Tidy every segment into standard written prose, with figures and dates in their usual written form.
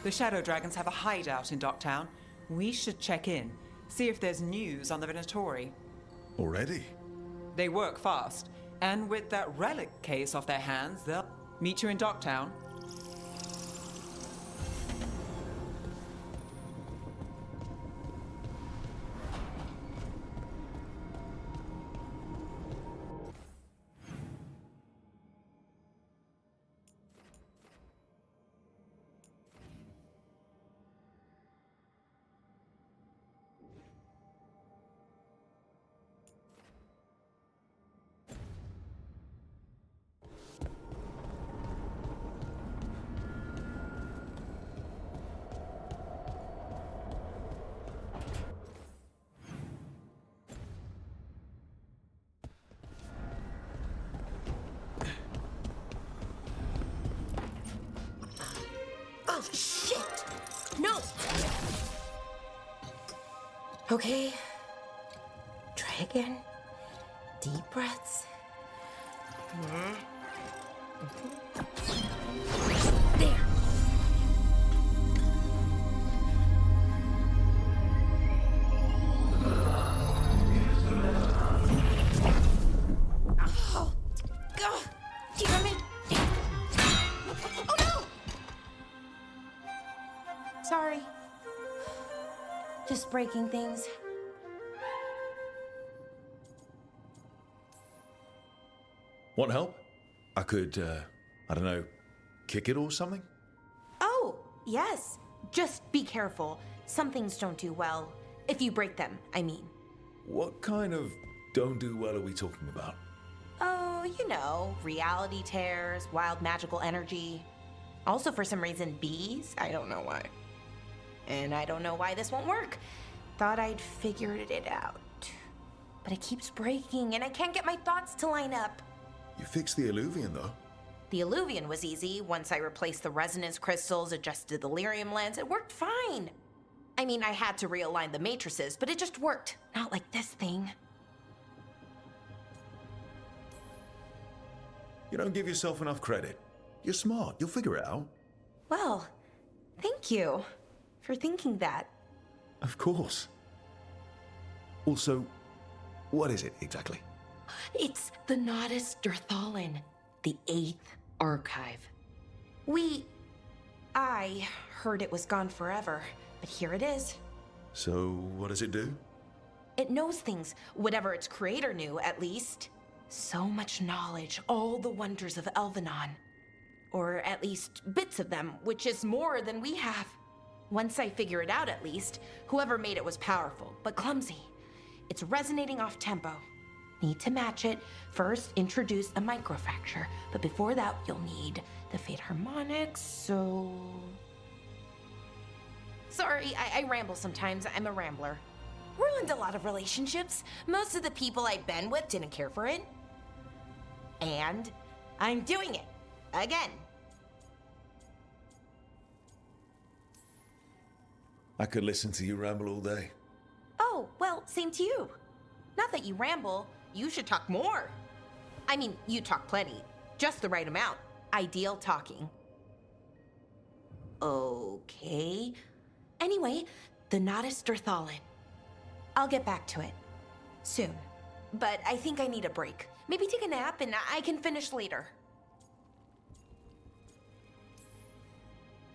The Shadow Dragons have a hideout in Docktown. We should check in, see if there's news on the Venatori. Already? They work fast, and with that relic case off their hands, they'll meet you in Docktown. Oh, shit! No! Okay. Try again. Deep breaths. There! Oh! God! Damn it! Oh no! Sorry. Just breaking things. Want help? I could, I don't know, kick it or something? Oh, yes. Just be careful. Some things don't do well. If you break them, I mean. What kind of don't do well are we talking about? Oh, you know, reality tears, wild magical energy. Also, for some reason, bees. I don't know why. And I don't know why this won't work. Thought I'd figured it out. But it keeps breaking, and I can't get my thoughts to line up. You fixed the Illuvian, though. The Illuvian was easy. Once I replaced the resonance crystals, adjusted the lyrium lens, it worked fine. I mean, I had to realign the matrices, but it just worked. Not like this thing. You don't give yourself enough credit. You're smart. You'll figure it out. Well, thank you for thinking that. Of course. Also, what is it exactly? It's the Nodus Dirthalin, the 8th archive. I heard it was gone forever, but here it is. So, what does it do? It knows things, whatever its creator knew, at least. So much knowledge, all the wonders of Elvenon. Or at least bits of them, which is more than we have. Once I figure it out, at least, whoever made it was powerful, but clumsy. It's resonating off tempo. Need to match it. First, introduce a microfracture, but before that, you'll need the Fate harmonics, so... Sorry, I ramble sometimes. I'm a rambler. Ruined a lot of relationships. Most of the people I've been with didn't care for it. And I'm doing it. Again. I could listen to you ramble all day. Oh, well, same to you. Not that you ramble, you should talk more. I mean, you talk plenty. Just the right amount. Ideal talking. Okay. Anyway, the Nodus Dirthalin. I'll get back to it. Soon. But I think I need a break. Maybe take a nap and I can finish later.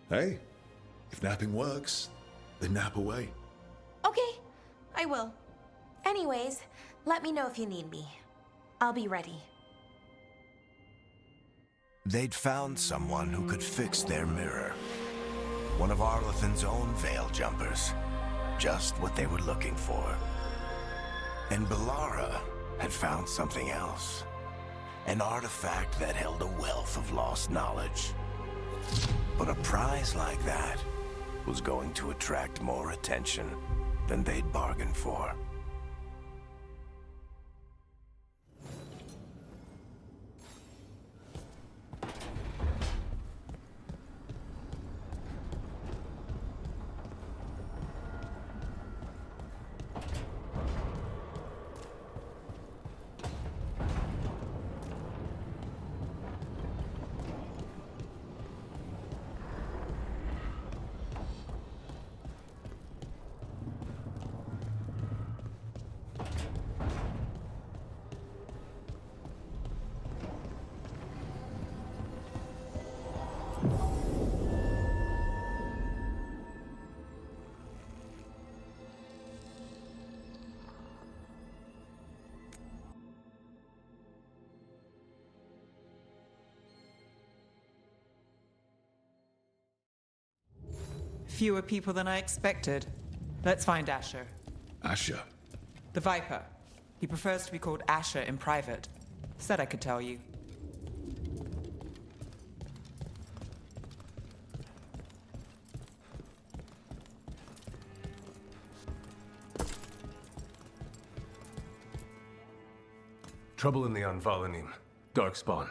Hey, if napping works, then nap away. Okay, I will. Anyways, let me know if you need me. I'll be ready. They'd found someone who could fix their mirror. One of Arlathan's own veil jumpers. Just what they were looking for. And Bellara had found something else. An artifact that held a wealth of lost knowledge. But a prize like that was going to attract more attention than they'd bargained for. Fewer people than I expected. Let's find Asher. Asher. The Viper. He prefers to be called Asher in private. Said I could tell you. Trouble in the Anvalanim. Darkspawn.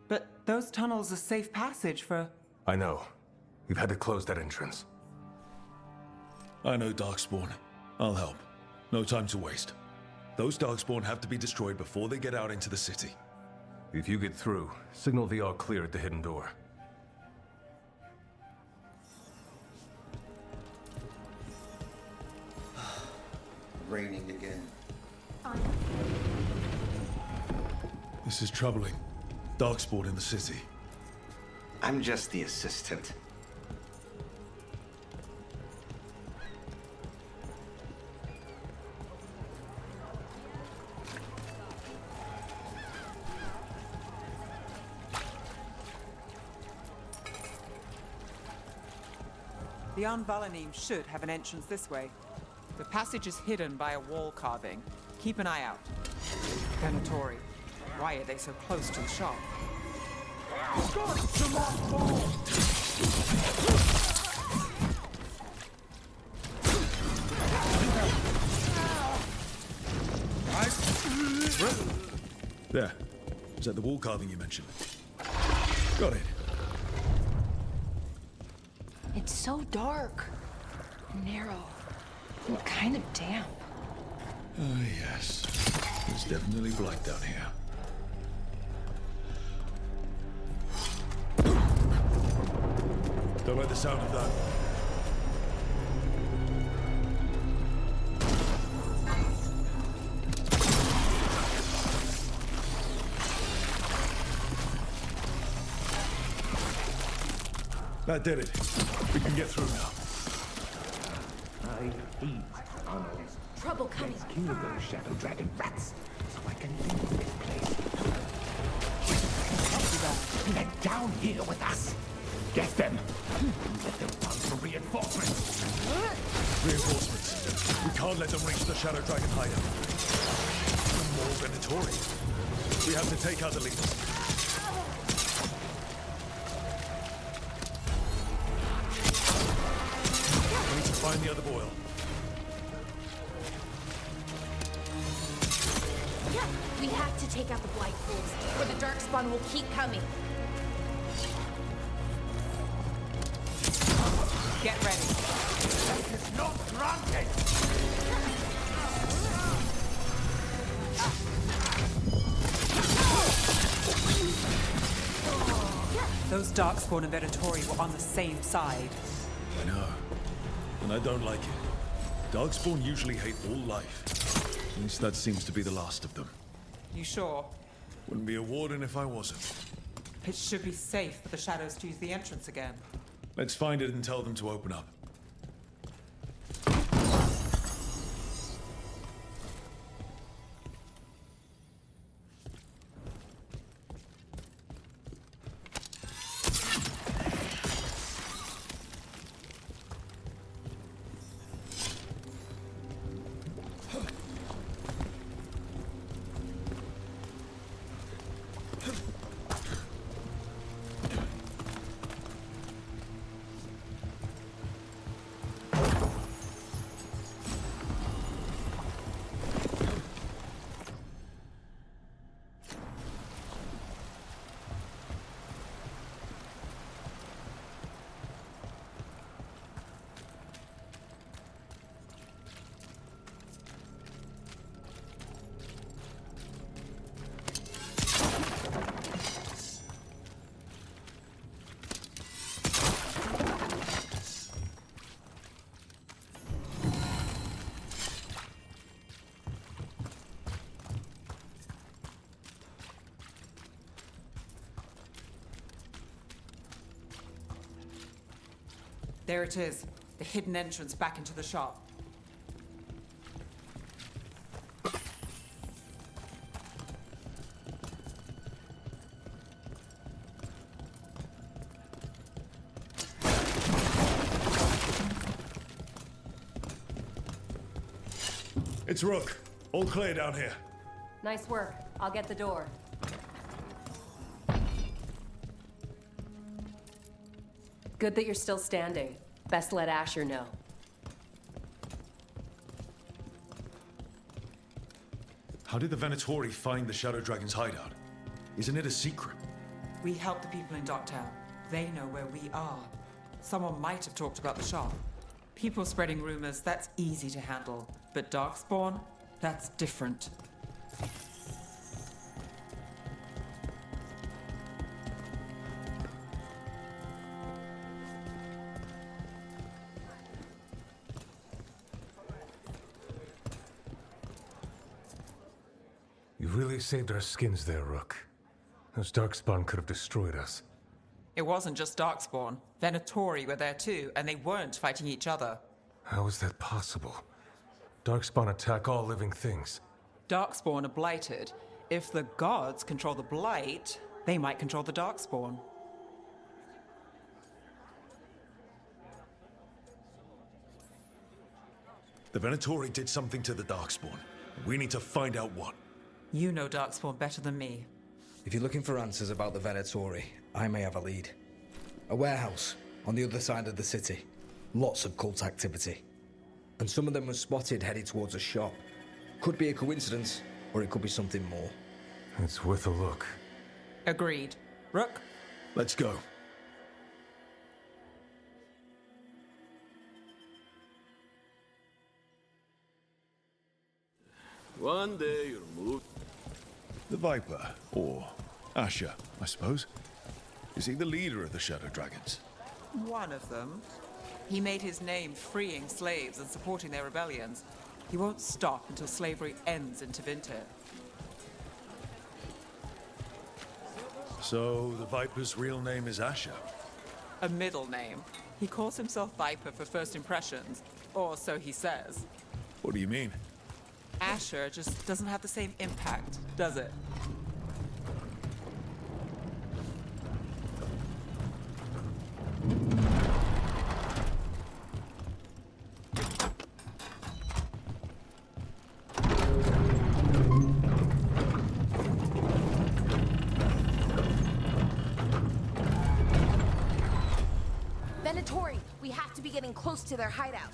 But those tunnels are safe passage for... I know. We've had to close that entrance. I know Darkspawn. I'll help. No time to waste. Those Darkspawn have to be destroyed before they get out into the city. If you get through, signal the all clear at the hidden door. Raining again. This is troubling. Darkspawn in the city. I'm just the assistant. The Anvalanim should have an entrance this way. The passage is hidden by a wall carving. Keep an eye out. Venatori. Why are they so close to the shop? There. Is that the wall carving you mentioned? Got it. It's so dark, narrow, and kind of damp. Oh, yes. It's definitely black down here. Don't like the sound of that. That did it. We can get through now. I hate tunnels. Trouble coming. Kill those shadow dragon rats, so I can leave this place. They're down here with us. Get them. Let them run for reinforcements. Reinforcements. We can't let them reach the Shadow Dragon hideout. More Venatori. We have to take out the leaders. We need to find the other boil. We have to take out the blight pools, or the darkspawn will keep coming. Get ready. That is not granted. Those Darkspawn and Venatori were on the same side. I know. And I don't like it. Darkspawn usually hate all life. At least that seems to be the last of them. You sure? Wouldn't be a warden if I wasn't. It should be safe for the shadows to use the entrance again. Let's find it and tell them to open up. There it is, the hidden entrance back into the shop. It's Rook. All clear down here. Nice work. I'll get the door. Good that you're still standing. Best let Asher know. How did the Venatori find the Shadow Dragon's hideout? Isn't it a secret? We help the people in Docktown. They know where we are. Someone might have talked about the shop. People spreading rumors, that's easy to handle. But Darkspawn, that's different. You really saved our skins there, Rook. Those Darkspawn could have destroyed us. It wasn't just Darkspawn. Venatori were there too, and they weren't fighting each other. How is that possible? Darkspawn attack all living things. Darkspawn are blighted. If the gods control the blight, they might control the Darkspawn. The Venatori did something to the Darkspawn. We need to find out what. You know Darkspawn better than me. If you're looking for answers about the Venatori, I may have a lead. A warehouse on the other side of the city. Lots of cult activity. And some of them were spotted headed towards a shop. Could be a coincidence, or it could be something more. It's worth a look. Agreed. Rook? Let's go. One day you'll move. The Viper, or Asher, I suppose. Is he the leader of the Shadow Dragons? One of them. He made his name freeing slaves and supporting their rebellions. He won't stop until slavery ends in Tevinter. So, the Viper's real name is Asher? A middle name. He calls himself Viper for first impressions, or so he says. What do you mean? Asher just doesn't have the same impact, does it? Venatori, we have to be getting close to their hideout.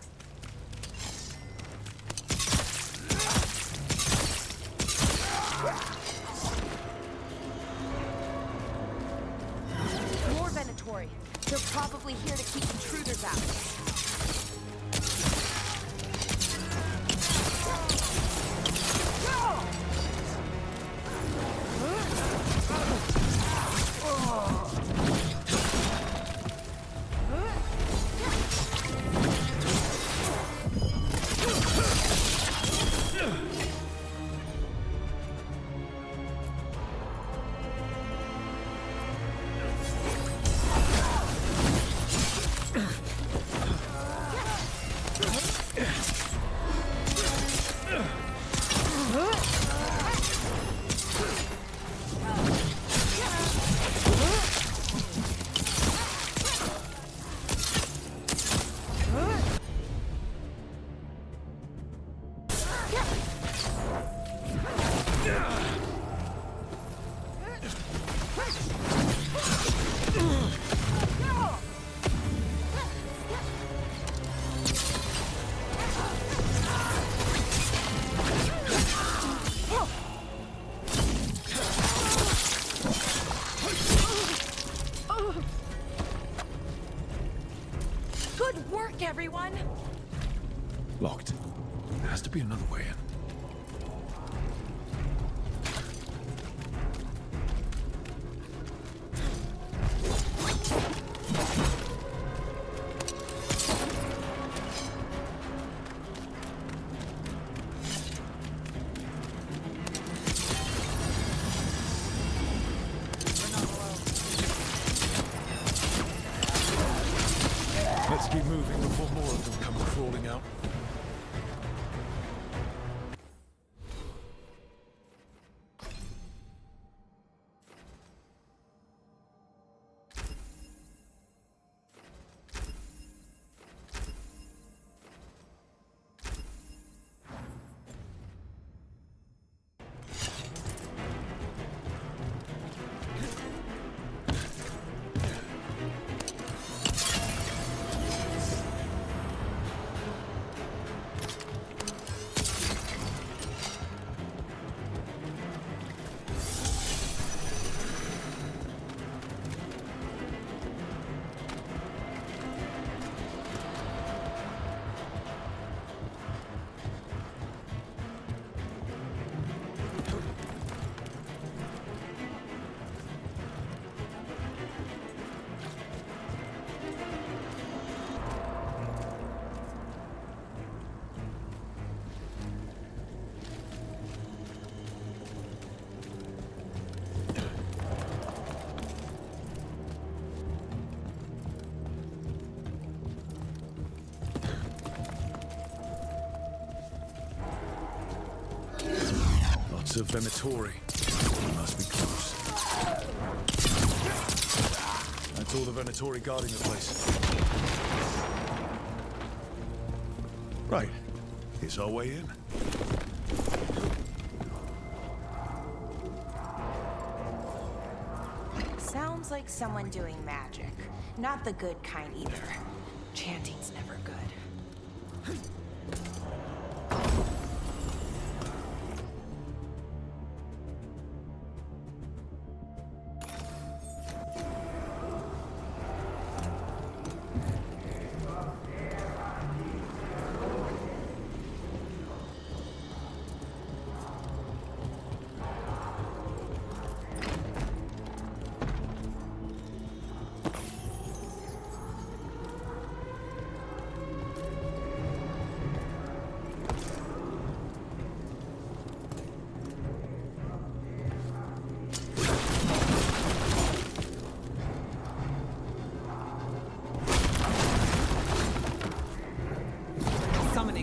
More Venatori. They're probably here to keep intruders out. Good work, everyone! Locked. There has to be another way in. Let's keep moving before more of them come crawling out. Remnants of Venatori. Must be close. That's all the Venatori guarding the place. Right. Here's our way in. Sounds like someone doing magic. Not the good kind either. Chanting's never good.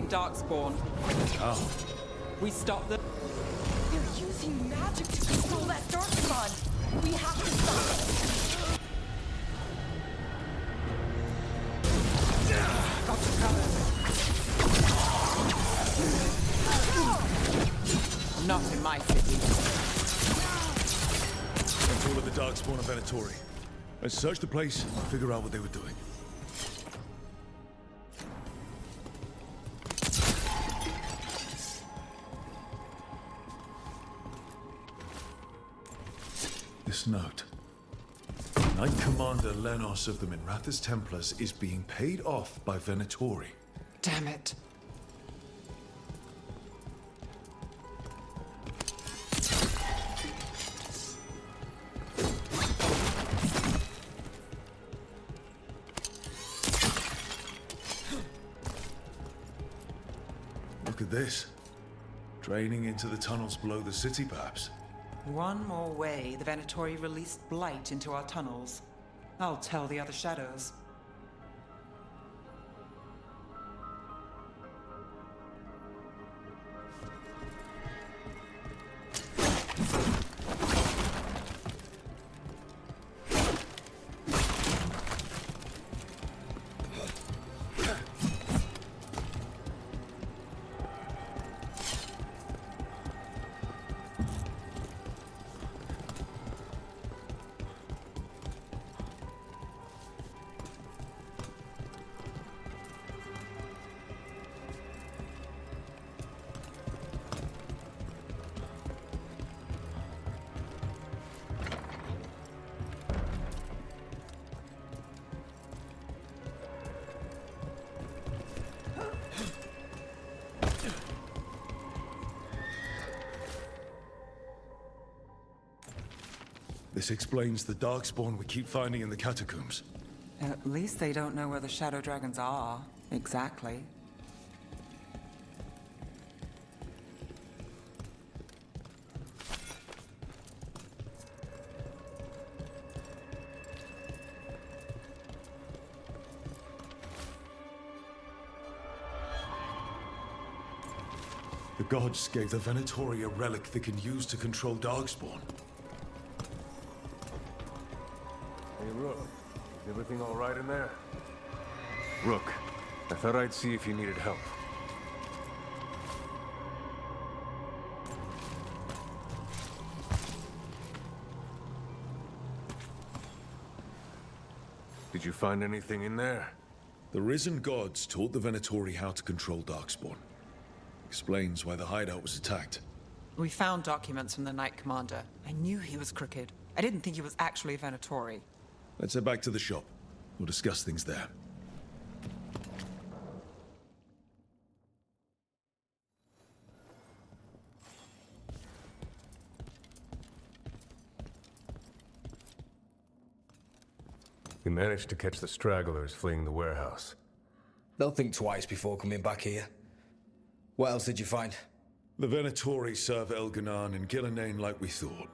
Darkspawn. Oh. We stop them. They're using magic to control that darkspawn. We have to stop it. Got you covered. Not in my city. That's all of the Darkspawn of Venatori. Let's search the place and figure out what they were doing. This note. Knight Commander Lenos of the Minrathous Templars is being paid off by Venatori. Damn it. Look at this. Draining into the tunnels below the city, perhaps. One more way the Venatori released blight into our tunnels. I'll tell the other shadows. This explains the Darkspawn we keep finding in the catacombs. At least they don't know where the Shadow Dragons are, exactly. The gods gave the Venatori a relic they can use to control Darkspawn. Hey, Rook. Is everything all right in there? Rook, I thought I'd see if you needed help. Did you find anything in there? The risen gods taught the Venatori how to control Darkspawn. Explains why the hideout was attacked. We found documents from the Knight Commander. I knew he was crooked. I didn't think he was actually a Venatori. Let's head back to the shop. We'll discuss things there. We managed to catch the stragglers fleeing the warehouse. They'll think twice before coming back here. What else did you find? The Venatori serve Elganon and Gillenane like we thought.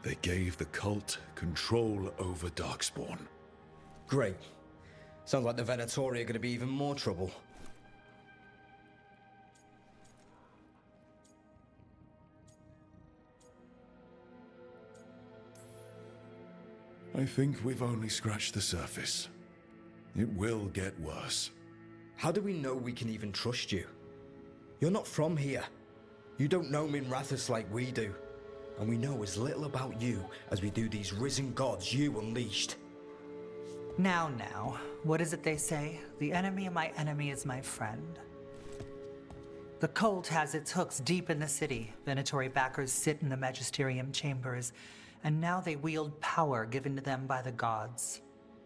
They gave the cult control over Darkspawn. Great. Sounds like the Venatori are going to be even more trouble. I think we've only scratched the surface. It will get worse. How do we know we can even trust you? You're not from here. You don't know Minrathous like we do. And we know as little about you as we do these risen gods you unleashed. Now, what is it they say? The enemy of my enemy is my friend. The cult has its hooks deep in the city. Venatory backers sit in the magisterium chambers, and now they wield power given to them by the gods.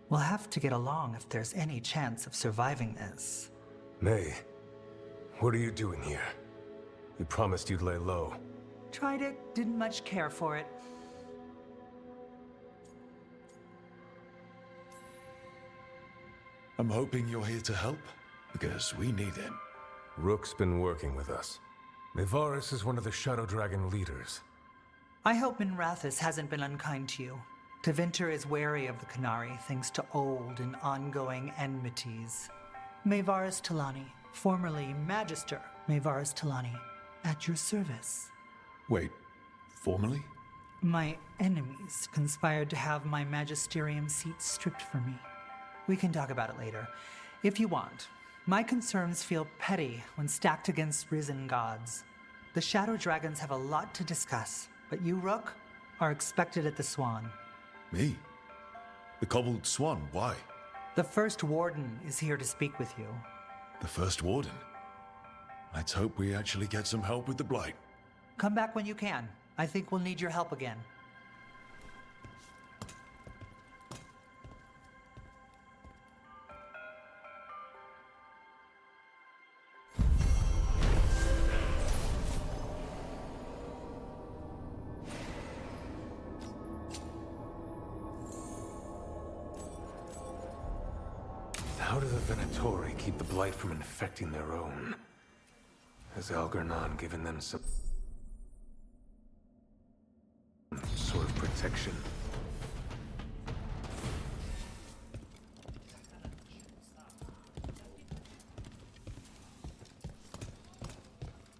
We'll have to get along if there's any chance of surviving this. May, what are you doing here? You promised you'd lay low. Tried it, didn't much care for it. I'm hoping you're here to help, because we need it. Rook's been working with us. Nevaris is one of the Shadow Dragon leaders. I hope Minrathous hasn't been unkind to you. Tevinter is wary of the Qunari thanks to old and ongoing enmities. Mayvaris Talani, formerly Magister Mayvaris Talani, at your service. Wait, formally? My enemies conspired to have my magisterium seat stripped from me. We can talk about it later, if you want. My concerns feel petty when stacked against risen gods. The Shadow Dragons have a lot to discuss, but you, Rook, are expected at the Swan. Me? The Cobbled Swan, why? The First Warden is here to speak with you. The First Warden? Let's hope we actually get some help with the Blight. Come back when you can. I think we'll need your help again. How do the Venatori keep the Blight from infecting their own? Has Algernon given them some sort of protection?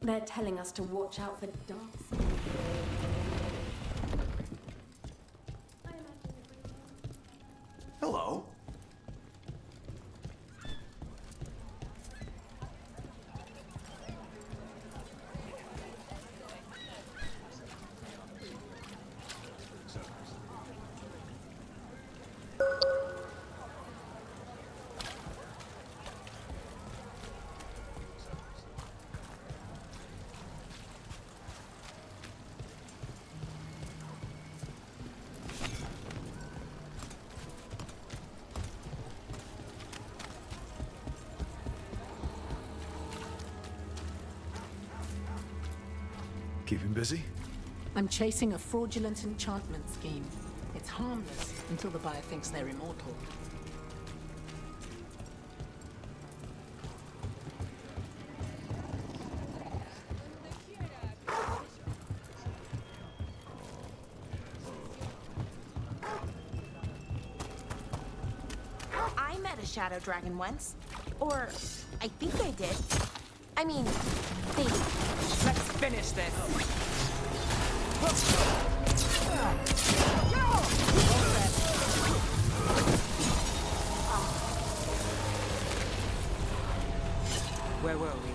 They're telling us to watch out for dogs. Hello. Keep him busy? I'm chasing a fraudulent enchantment scheme. It's harmless until the buyer thinks they're immortal. I met a Shadow Dragon once. Or, I think I did. I mean, they... Let's finish this. Where were we?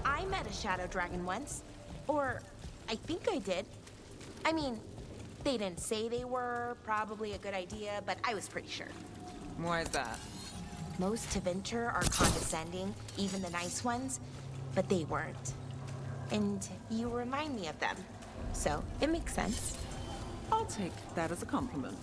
I met a Shadow Dragon once. Or, I think I did. I mean, they didn't say they were probably a good idea, but I was pretty sure. Why is that? Most Tevinter are condescending, even the nice ones, but they weren't. And you remind me of them, so it makes sense. I'll take that as a compliment.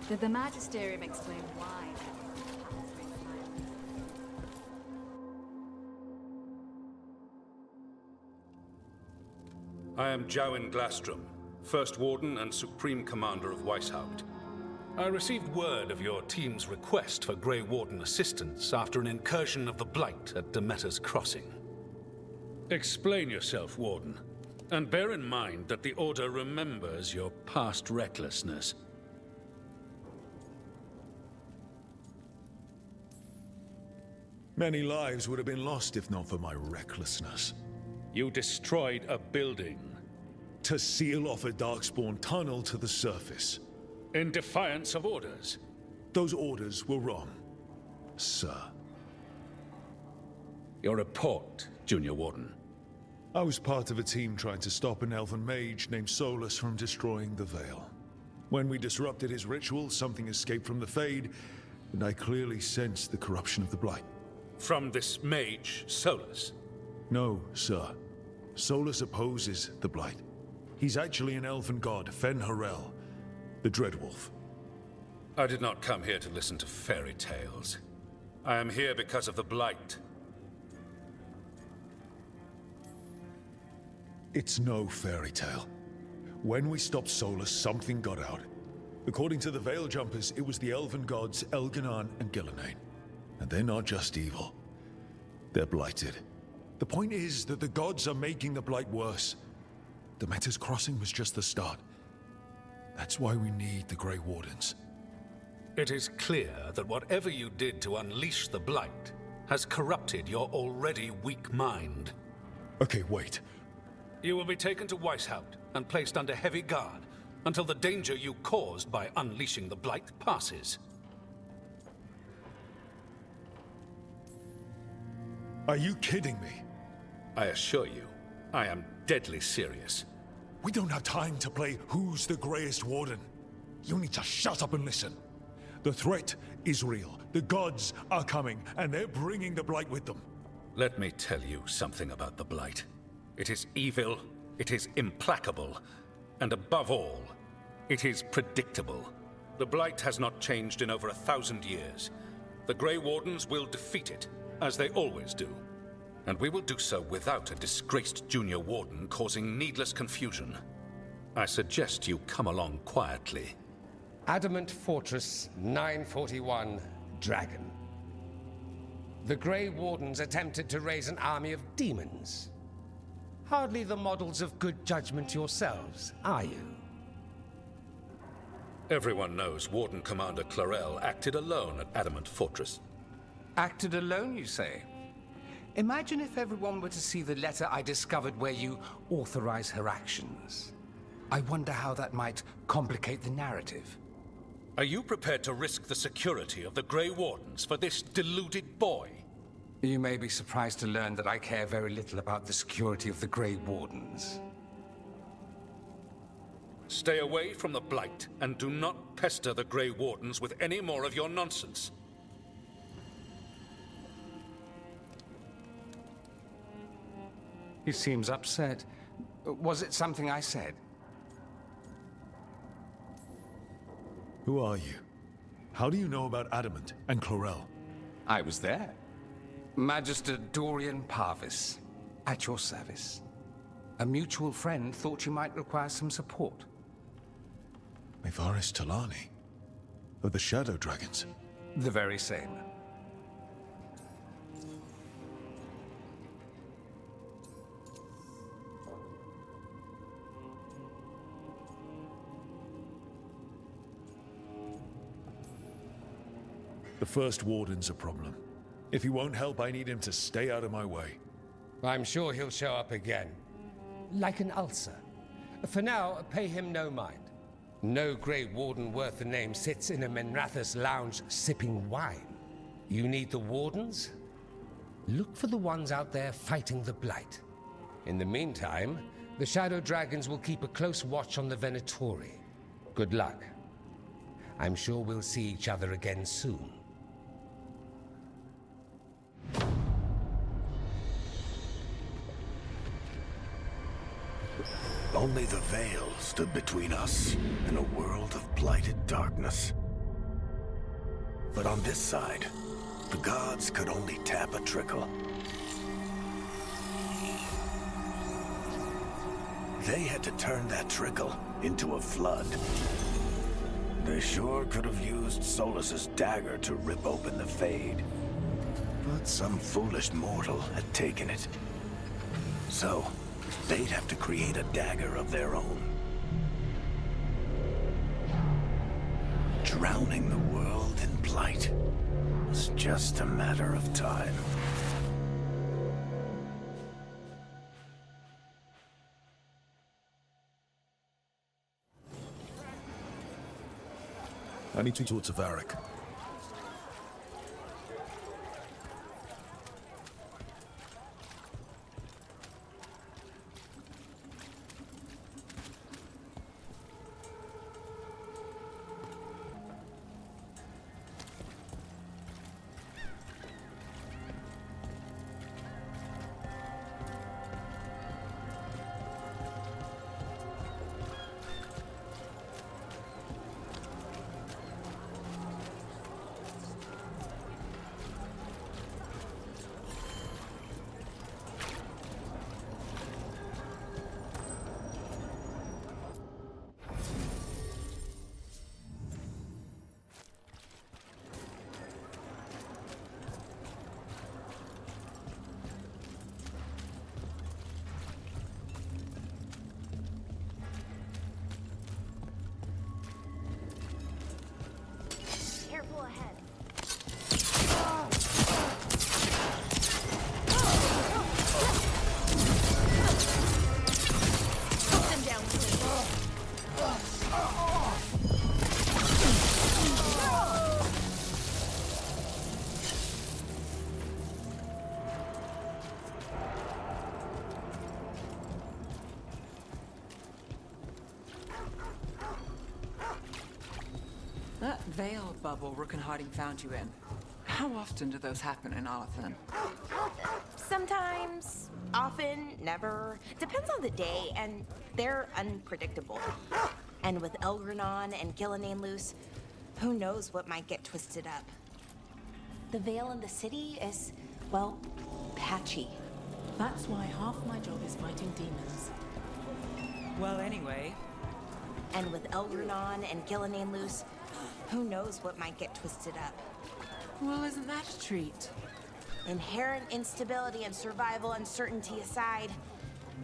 Did the Magisterium explain why? I am Jowen Glastrom, First Warden and Supreme Commander of Weishaupt. I received word of your team's request for Grey Warden assistance after an incursion of the Blight at Demeter's Crossing. Explain yourself, Warden, And bear in mind that the Order remembers your past recklessness. Many lives would have been lost if not for my recklessness. You destroyed a building. To seal off a Darkspawn tunnel to the surface. In defiance of orders. Those orders were wrong, sir. Your report, Junior Warden. I was part of a team trying to stop an elven mage named Solus from destroying the Veil. When we disrupted his ritual, something escaped from the Fade, and I clearly sensed the corruption of the Blight. From this mage, Solus? No, sir. Solus opposes the Blight. He's actually an elven god, Fen Harel, the Dreadwolf. I did not come here to listen to fairy tales. I am here because of the Blight. It's no fairy tale. When we stopped Solus, something got out. According to the Veil Jumpers, it was the elven gods Elganon and Gillenane. And they're not just evil. They're blighted. The point is that the gods are making the Blight worse. Demeter's Crossing was just the start. That's why we need the Grey Wardens. It is clear that whatever you did to unleash the Blight has corrupted your already weak mind. Okay, wait. You will be taken to Weishaupt and placed under heavy guard until the danger you caused by unleashing the Blight passes. Are you kidding me? I assure you, I am deadly serious. We don't have time to play who's the Greyest Warden. You need to shut up and listen. The threat is real. The gods are coming, and they're bringing the Blight with them. Let me tell you something about the Blight. It is evil, it is implacable, and above all, it is predictable. The Blight has not changed in over 1,000 years. The Grey Wardens will defeat it, as they always do. And we will do so without a disgraced Junior Warden causing needless confusion. I suggest you come along quietly. Adamant Fortress 941, Dragon. The Grey Wardens attempted to raise an army of demons. Hardly the models of good judgment yourselves, are you? Everyone knows Warden Commander Clarel acted alone at Adamant Fortress. Acted alone, you say? Imagine if everyone were to see the letter I discovered where you authorize her actions. I wonder how that might complicate the narrative. Are you prepared to risk the security of the Grey Wardens for this deluded boy? You may be surprised to learn that I care very little about the security of the Grey Wardens. Stay away from the Blight, and do not pester the Grey Wardens with any more of your nonsense. He seems upset. Was it something I said? Who are you? How do you know about Adamant and Clarel? I was there. Magister Dorian Parvis, at your service. A mutual friend thought you might require some support. Mevaris Talani? Of the Shadow Dragons? The very same. The First Warden's a problem. If he won't help, I need him to stay out of my way. I'm sure he'll show up again. Like an ulcer. For now, pay him no mind. No Grey Warden worth the name sits in a Menrathus lounge sipping wine. You need the Wardens? Look for the ones out there fighting the Blight. In the meantime, the Shadow Dragons will keep a close watch on the Venatori. Good luck. I'm sure we'll see each other again soon. Only the Veil stood between us and a world of blighted darkness. But on this side, the gods could only tap a trickle. They had to turn that trickle into a flood. They sure could have used Solus's dagger to rip open the Fade. But some foolish mortal had taken it. So, they'd have to create a dagger of their own. Drowning the world in blight was just a matter of time. I need to talk to Varric. Careful ahead. Put them down, please. That veil bubble Rook and Harding found you in. How often do those happen in Arthur? Sometimes, often, never. Depends on the day, and they're unpredictable. And with Elgranon and Gillenane loose, who knows what might get twisted up. The veil in the city is, well, patchy. That's why half my job is fighting demons. Well, anyway. And with Elgranon and Gillenane loose, who knows what might get twisted up. Well, isn't that a treat? Inherent instability and survival uncertainty aside,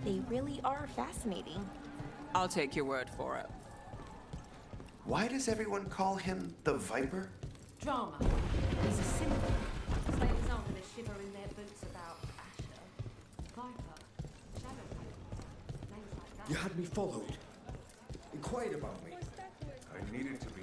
they really are fascinating. I'll take your word for it. Why does everyone call him the Viper? Drama. It's a symbol. Slavers aren't going to shiver in their boots about Asher. Viper. Shadow Viper. Names like that. You had me followed. Inquired about me. I needed to be.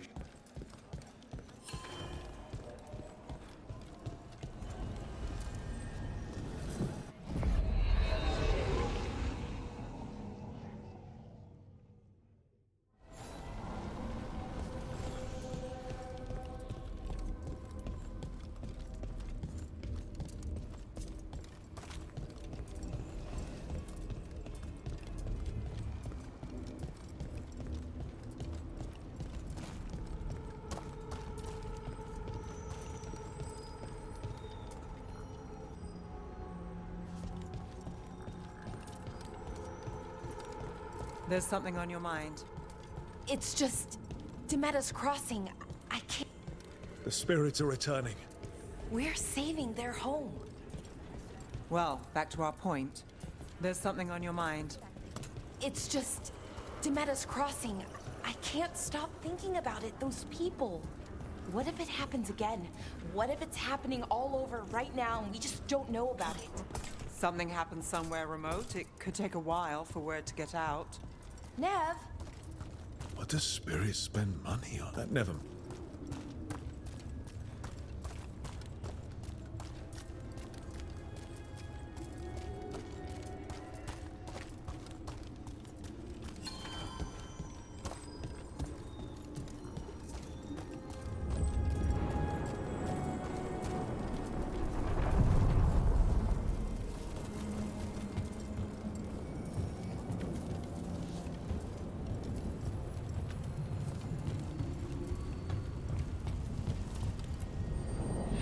There's something on your mind. It's just Demetta's crossing. I can't. The spirits are returning. We're saving their home. Well, back to our point. There's something on your mind. It's just Demetta's crossing. I can't stop thinking about it. Those people. What if it happens again? What if it's happening all over right now and we just don't know about it? Something happens somewhere remote. It could take a while for word to get out. Nev? What does spirits spend money on? That never...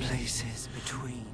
Places between.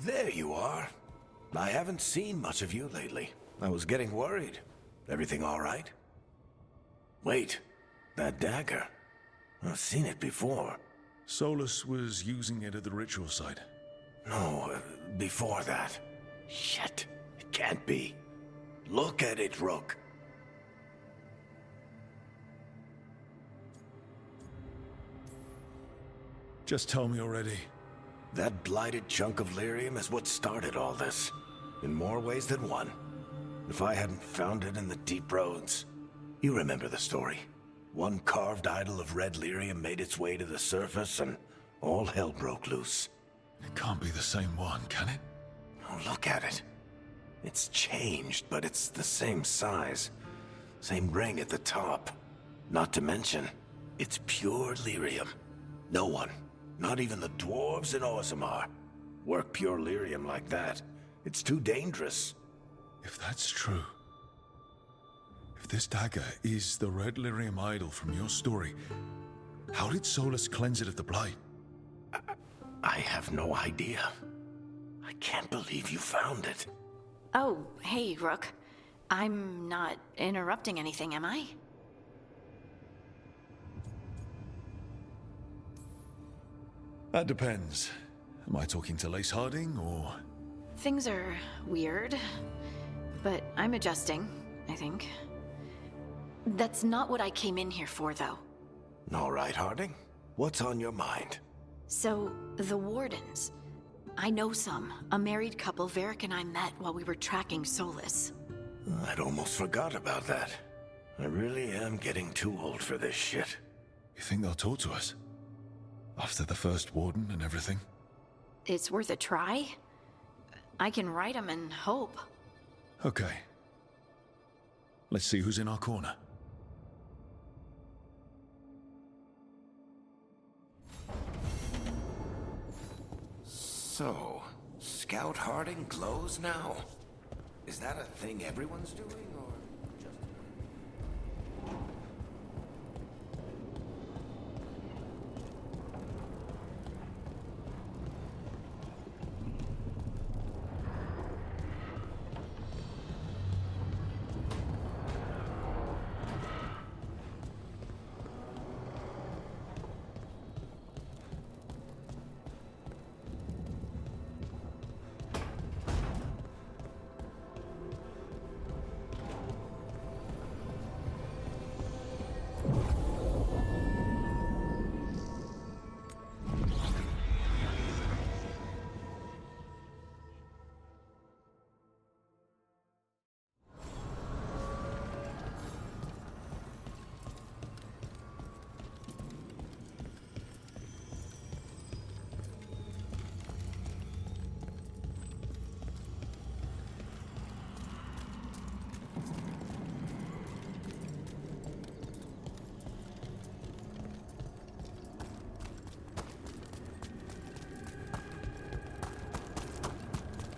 There you are. I haven't seen much of you lately. I was getting worried. Everything all right? Wait, that dagger. I've seen it before. Solus was using it at the ritual site. No, before that. Shit, it can't be. Look at it, Rook. Just tell me already. That blighted chunk of lyrium is what started all this. In more ways than one. If I hadn't found it in the deep roads. You remember the story. One carved idol of red lyrium made its way to the surface and all hell broke loose. It can't be the same one, can it? Oh, look at it. It's changed, but it's the same size. Same ring at the top. Not to mention, it's pure lyrium. No one, not even the dwarves in Orzammar, work pure lyrium like that. It's too dangerous. If that's true... If this dagger is the red lyrium idol from your story, how did Solus cleanse it of the blight? I have no idea. I can't believe you found it. Oh, hey, Rook. I'm not interrupting anything, am I? That depends. Am I talking to Lace Harding, or...? Things are weird, but I'm adjusting, I think. That's not what I came in here for, though. All right, Harding. What's on your mind? So, the Wardens. I know some. A married couple Varric and I met while we were tracking Solus. I'd almost forgot about that. I really am getting too old for this shit. You think they'll talk to us? After the first Warden and everything? It's worth a try. I can write them and hope. Okay. Let's see who's in our corner. So, Scout Harding glows now? Is that a thing everyone's doing, or just...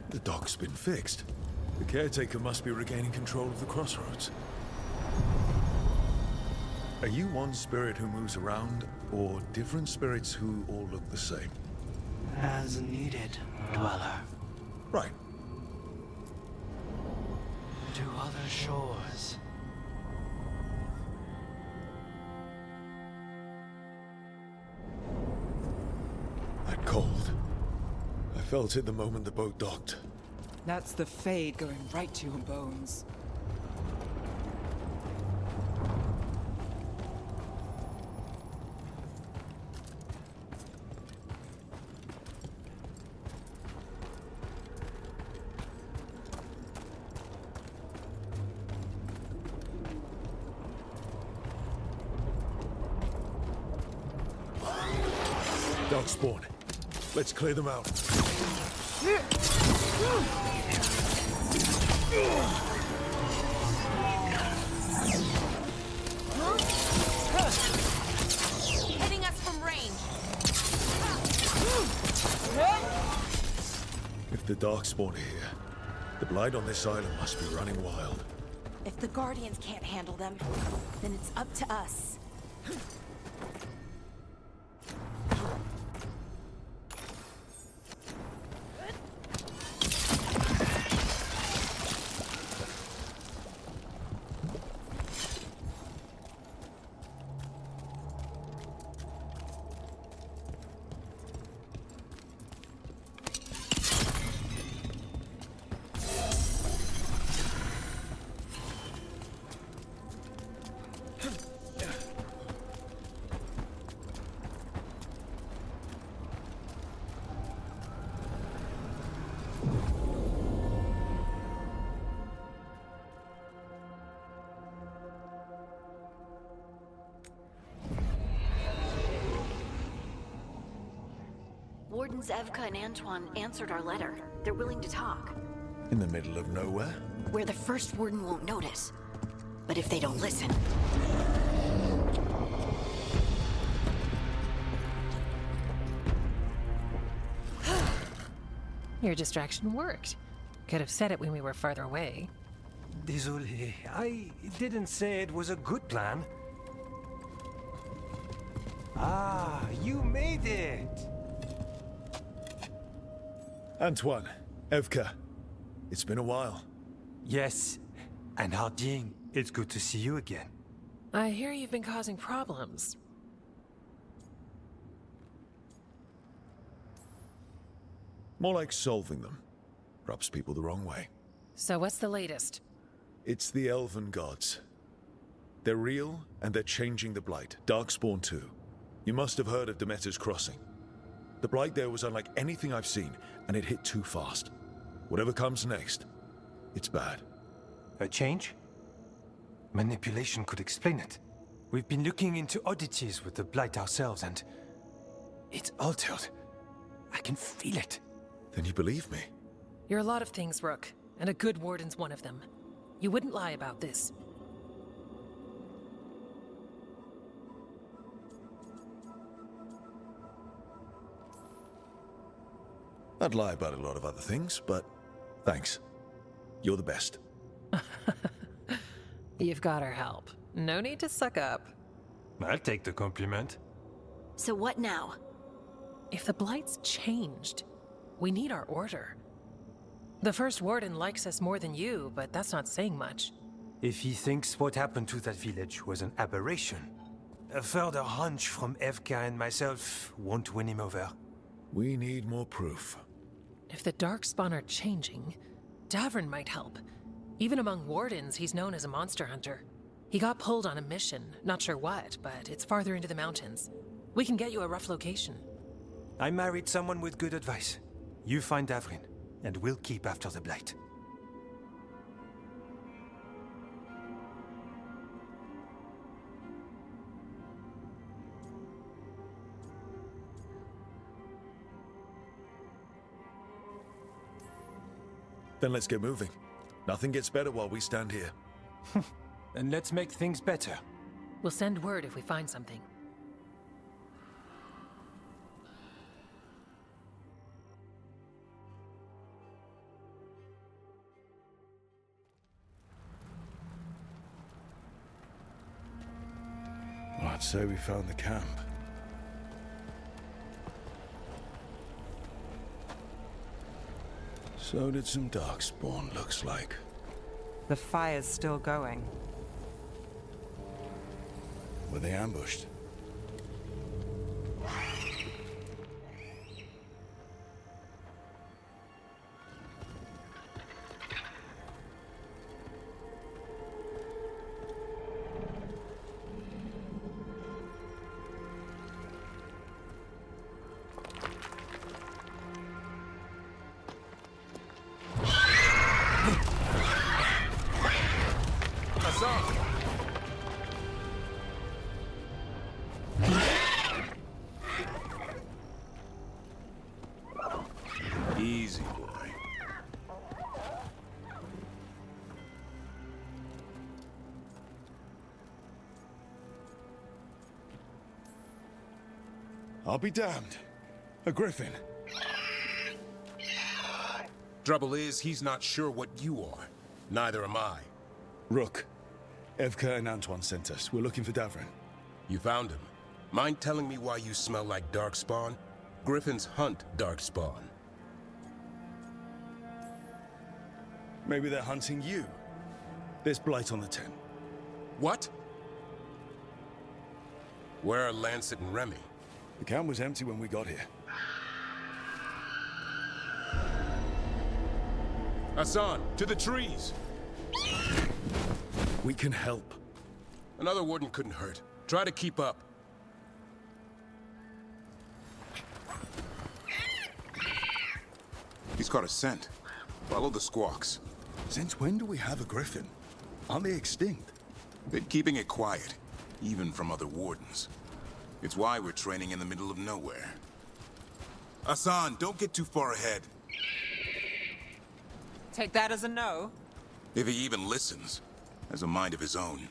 The dock's been fixed. The caretaker must be regaining control of the crossroads. Are you one spirit who moves around, or different spirits who all look the same? As needed, Dweller. Right. To other shores. That cold. I felt it the moment the boat docked. That's the Fade going right to your bones. Dog spawn. Let's clear them out. Hitting us from range. If the Darkspawn are here, the blight on this island must be running wild. If the Guardians can't handle them, then it's up to us. Wardens Evka and Antoine answered our letter. They're willing to talk. In the middle of nowhere? Where the first warden won't notice. But if they don't listen... Your distraction worked. Could have said it when we were farther away. Désolé, I didn't say it was a good plan. Ah, you made it! Antoine, Evka, it's been a while. Yes, and Harding, it's good to see you again. I hear you've been causing problems. More like solving them. Rubs people the wrong way. So what's the latest? It's the elven gods. They're real, and they're changing the Blight. Darkspawn too. You must have heard of Demeter's Crossing. The Blight there was unlike anything I've seen, and it hit too fast. Whatever comes next, it's bad. A change? Manipulation could explain it. We've been looking into oddities with the Blight ourselves, and... it's altered. I can feel it. Then you believe me? You're a lot of things, Rook, and a good warden's one of them. You wouldn't lie about this. I'd lie about a lot of other things, but thanks. You're the best. You've got our help. No need to suck up. I'll take the compliment. So what now? If the Blight's changed, we need our order. The first warden likes us more than you, but that's not saying much. If he thinks what happened to that village was an aberration, a further hunch from Evka and myself won't win him over. We need more proof. If the Darkspawn are changing, Davrin might help. Even among wardens, he's known as a monster hunter. He got pulled on a mission, not sure what, but it's farther into the mountains. We can get you a rough location. I married someone with good advice. You find Davrin, and we'll keep after the Blight. Then let's get moving. Nothing gets better while we stand here. And let's make things better. We'll send word if we find something. Well, I'd say we found the camp. So did some Darkspawn, looks like. The fire's still going. Were they ambushed? Easy, boy. I'll be damned. A griffin. Trouble is, he's not sure what you are. Neither am I. Rook. Evka and Antoine sent us. We're looking for Davrin. You found him. Mind telling me why you smell like Darkspawn? Griffins hunt Darkspawn. Maybe they're hunting you. There's Blight on the tent. What? Where are Lancet and Remy? The camp was empty when we got here. Hassan, to the trees! We can help. Another warden couldn't hurt. Try to keep up. He's caught a scent. Follow the squawks. Since when do we have a griffin? Aren't they extinct? Been keeping it quiet, even from other wardens. It's why we're training in the middle of nowhere. Hassan, don't get too far ahead. Take that as a no. If he even listens, has a mind of his own.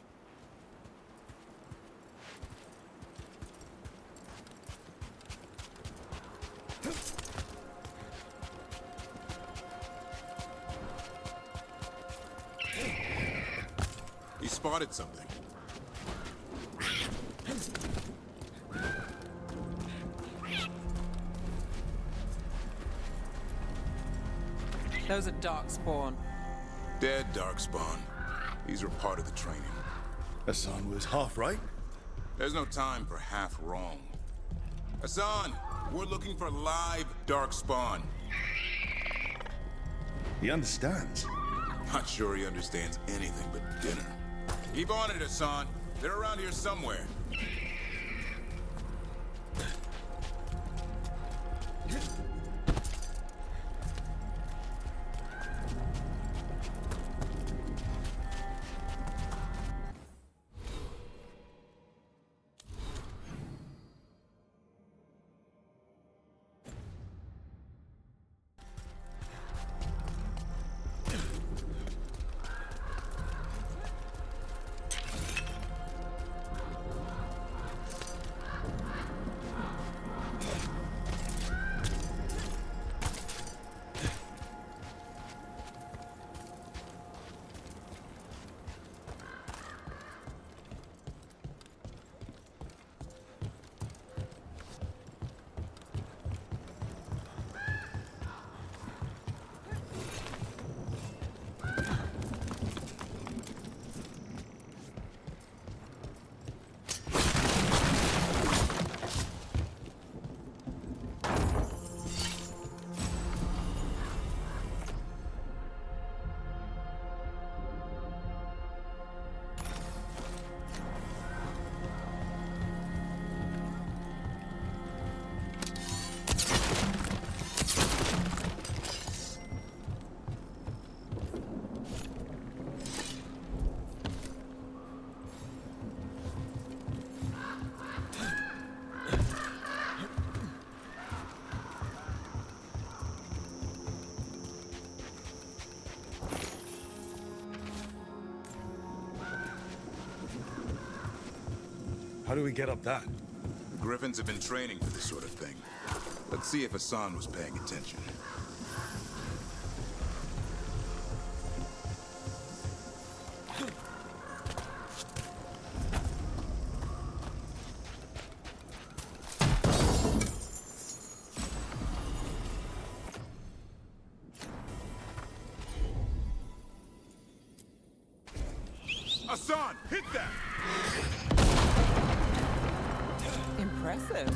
He spotted something. Those are darkspawn. Dead darkspawn. These are part of the training. Hassan was half right. There's no time for half wrong. Hassan, we're looking for live darkspawn. He understands. Not sure he understands anything but dinner. Keep on it, Hassan. They're around here somewhere. How do we get up that? Griffins have been training for this sort of thing. Let's see if Hassan was paying attention. Hassan, hit that! Impressive.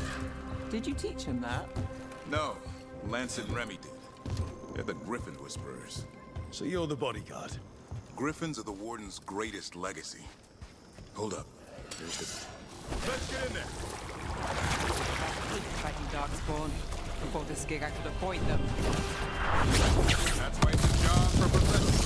Did you teach him that? No, Lance and Remy did. They're the Griffin Whisperers. So you're the bodyguard? Griffins are the Warden's greatest legacy. Hold up. Here's the... Let's get in there! Fighting darkspawn. Before this gig, I could avoid them. That's why it's a job for professionals.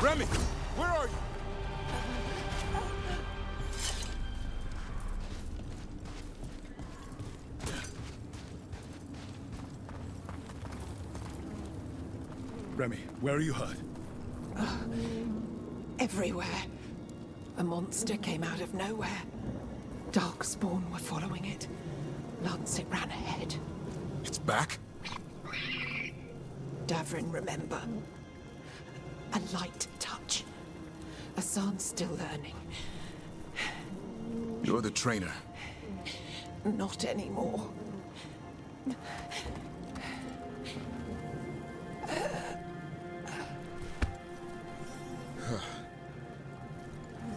Remy, where are you? Remy, where are you hurt? Everywhere. A monster came out of nowhere. Darkspawn were following it. Lancet ran ahead. It's back? Davrin, remember. A light touch. Hassan's still learning. You're the trainer. Not anymore.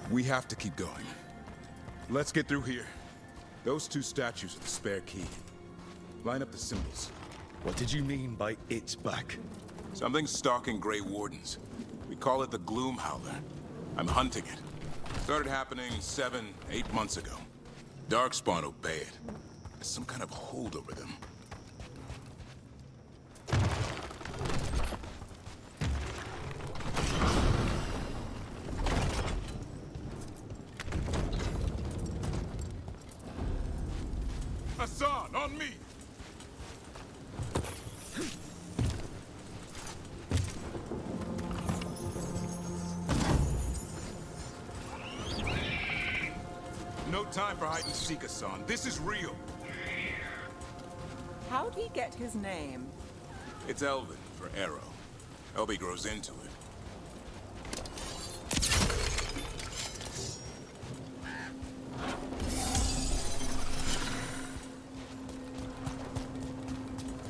We have to keep going. Let's get through here. Those two statues are the spare key. Line up the symbols. What did you mean by it's back? Something's stalking Grey Wardens. We call it the Gloom Howler. I'm hunting it. Started happening 7, 8 months ago. Darkspawn obey it. There's some kind of hold over them. Hassan, on me! No time for hide and seek, Hassan. This is real. How'd he get his name? It's Elven for arrow. Elby grows into it.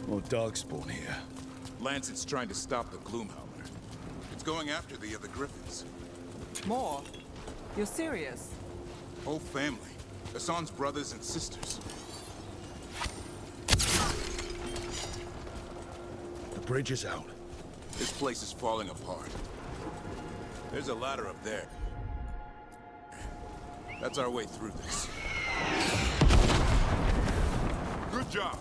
More Darkspawn here. Lancet's trying to stop the Gloom Howler. It's going after the other Griffins. More? You're serious? Whole family. Hassan's brothers and sisters. The bridge is out. This place is falling apart. There's a ladder up there. That's our way through this. Good job.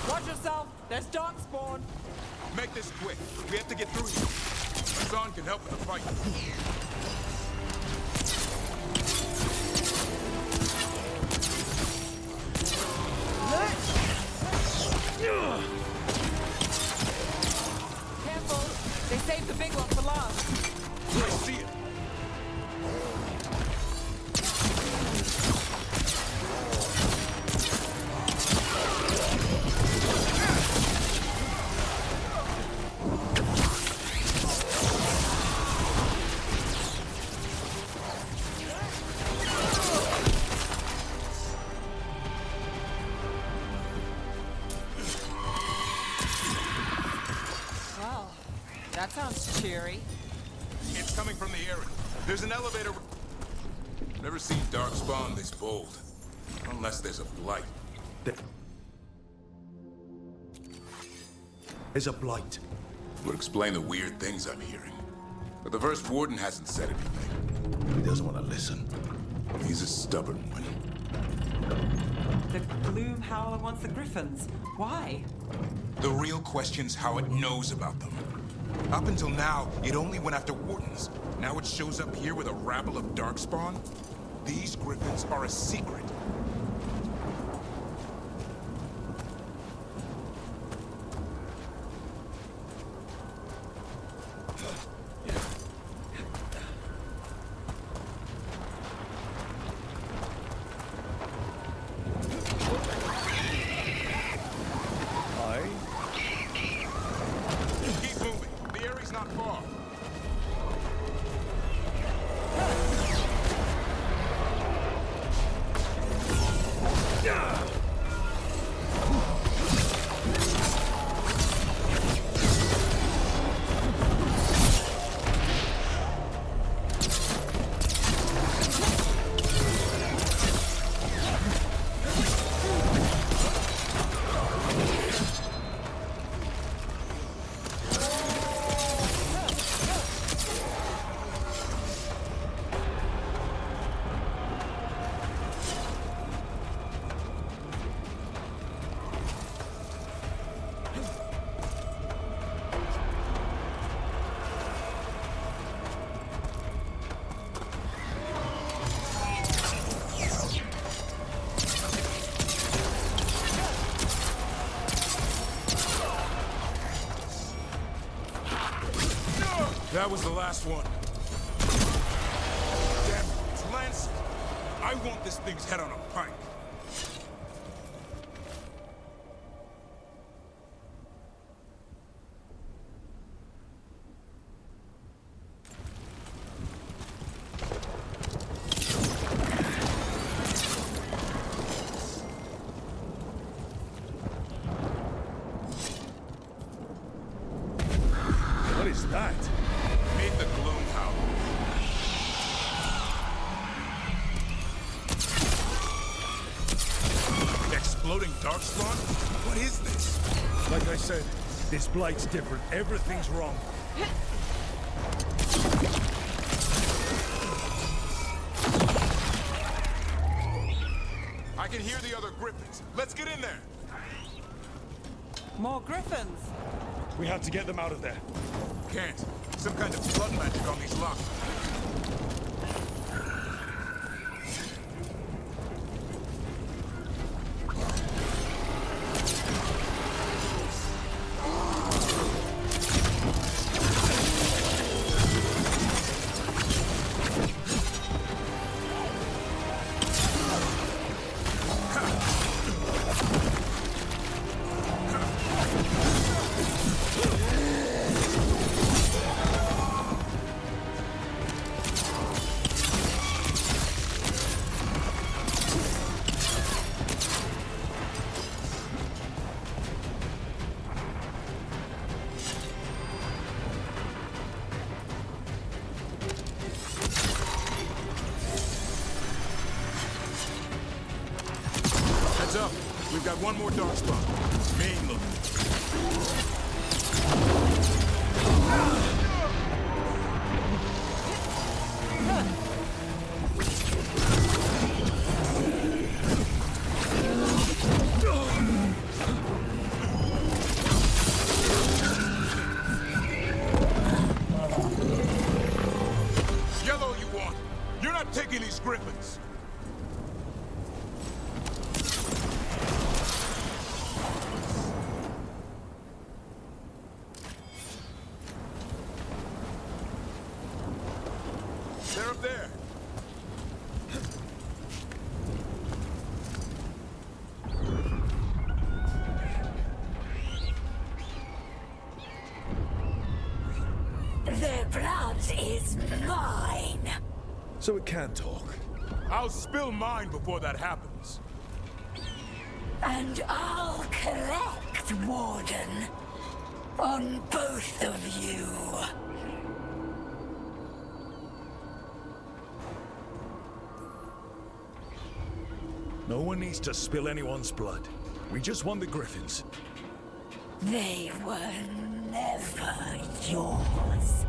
Watch yourself! There's Darkspawn! Make this quick. We have to get through here. Hassan can help with the fight. Careful! They saved the big one for last. I see it. Well, that sounds cheery. It's coming from the area. There's an elevator. Never seen Darkspawn this bold. Unless there's a blight. There's a blight. Would explain the weird things I'm hearing. But the first warden hasn't said anything. He doesn't want to listen. He's a stubborn one. The Gloom Howler wants the Griffins. Why? The real question's how it knows about them. Up until now, it only went after wardens. Now it shows up here with a rabble of Darkspawn? These Griffins are a secret. Keep moving. The area's not far. That was the last one. Damn it, it's Lancet. I want this thing's head on a pike. What is that? Meet the Gloom Howler. Exploding darkspawn? What is this? Like I said, this blight's different. Everything's wrong. I can hear the other griffins. Let's get in there. More griffins. We have to get them out of there. Can't. Some kind of blood magic on these locks. Up. We've got one more dark spot. Main look. Yellow you want. You're not taking these griffins. They're up there. Their blood is mine. So it can talk. I'll spill mine before that happens. And I'll collect, Warden, on both of you. No one needs to spill anyone's blood. We just want the griffins. They were never yours.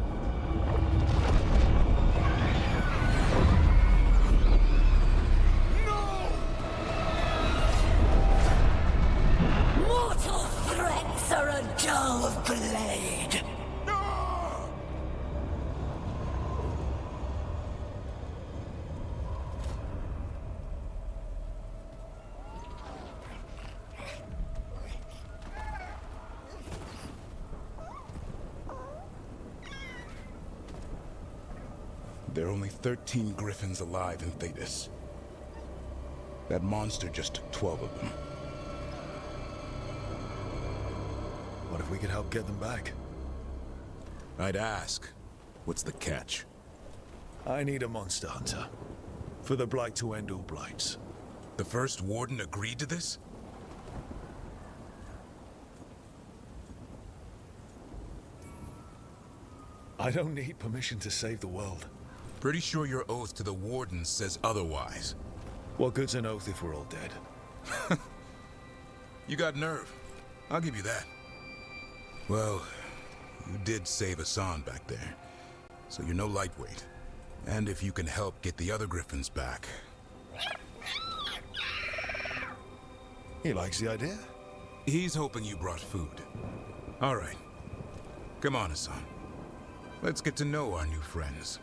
Mortal threats are a dull blade. There are only 13 griffins alive in Thedas. That monster just took 12 of them. What if we could help get them back? I'd ask. What's the catch? I need a monster hunter. For the Blight to end all blights. The first warden agreed to this? I don't need permission to save the world. Pretty sure your oath to the warden says otherwise. What good's an oath if we're all dead? You got nerve. I'll give you that. Well, you did save Hassan back there, so you're no lightweight. And if you can help get the other griffins back... He likes the idea. He's hoping you brought food. All right. Come on, Hassan. Let's get to know our new friends.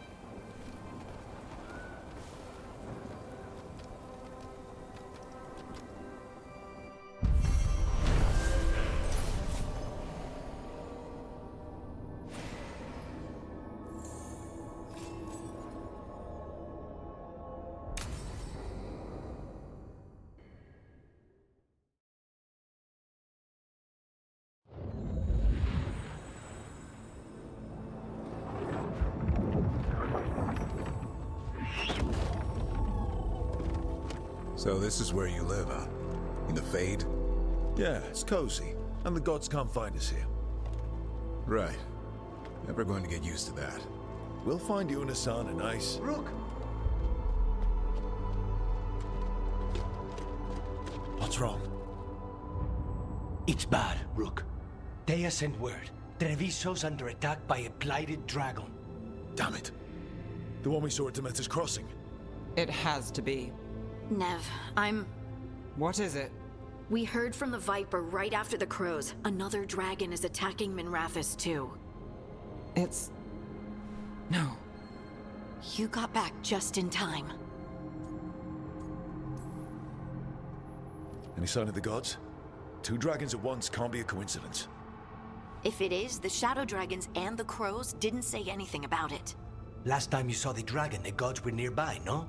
So this is where you live, huh? In the Fade? Yeah, it's cozy. And the gods can't find us here. Right. Never going to get used to that. We'll find you and Hassan a nice... Rook! What's wrong? It's bad, Rook. Thedas sent word. Treviso's under attack by a blighted dragon. Damn it. The one we saw at Demeter's Crossing. It has to be. Nev, What is it? We heard from the Viper right after the crows. Another dragon is attacking Minrathous too. It's... No. You got back just in time. Any sign of the gods? 2 dragons at once can't be a coincidence. If it is, the Shadow Dragons and the crows didn't say anything about it. Last time you saw the dragon, the gods were nearby, no?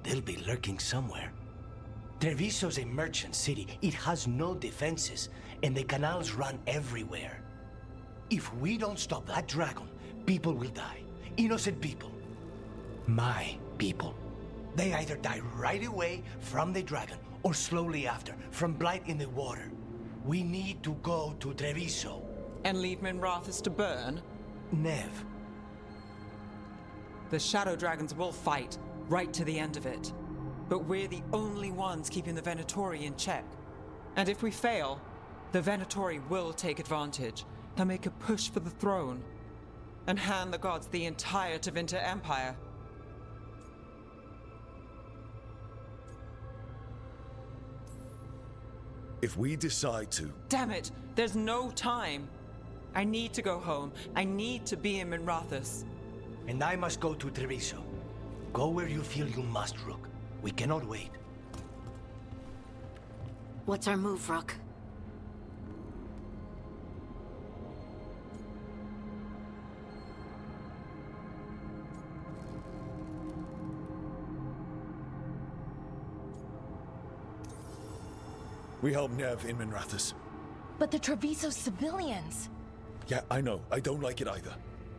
They'll be lurking somewhere. Treviso's a merchant city. It has no defenses, and the canals run everywhere. If we don't stop that dragon, people will die. Innocent people. My people. They either die right away from the dragon, or slowly after, from blight in the water. We need to go to Treviso. And leave Minrathous to burn? Nev. The Shadow Dragons will fight, right to the end of it. But we're the only ones keeping the Venatori in check. And if we fail, the Venatori will take advantage and make a push for the throne, and hand the gods the entire Tevinter Empire. If we decide to... Damn it! There's no time! I need to go home. I need to be in Minrathous. And I must go to Treviso. Go where you feel you must, Rook. We cannot wait. What's our move, Rook? We help Nev in Minrathous. But the Treviso civilians... Yeah, I know. I don't like it either.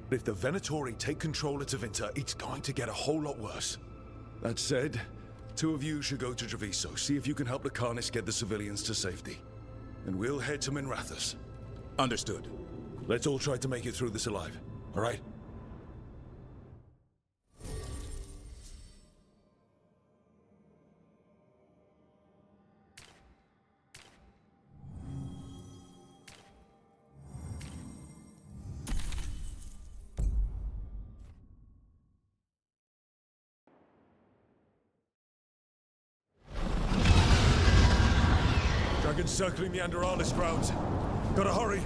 But if the Venatori take control of Tevinter, it's going to get a whole lot worse. That said, 2 of you should go to Treviso, see if you can help the Carnis get the civilians to safety. And we'll head to Minrathous. Understood. Let's all try to make it through this alive, all right? Dragons circling the Andorralis grounds. Gotta hurry.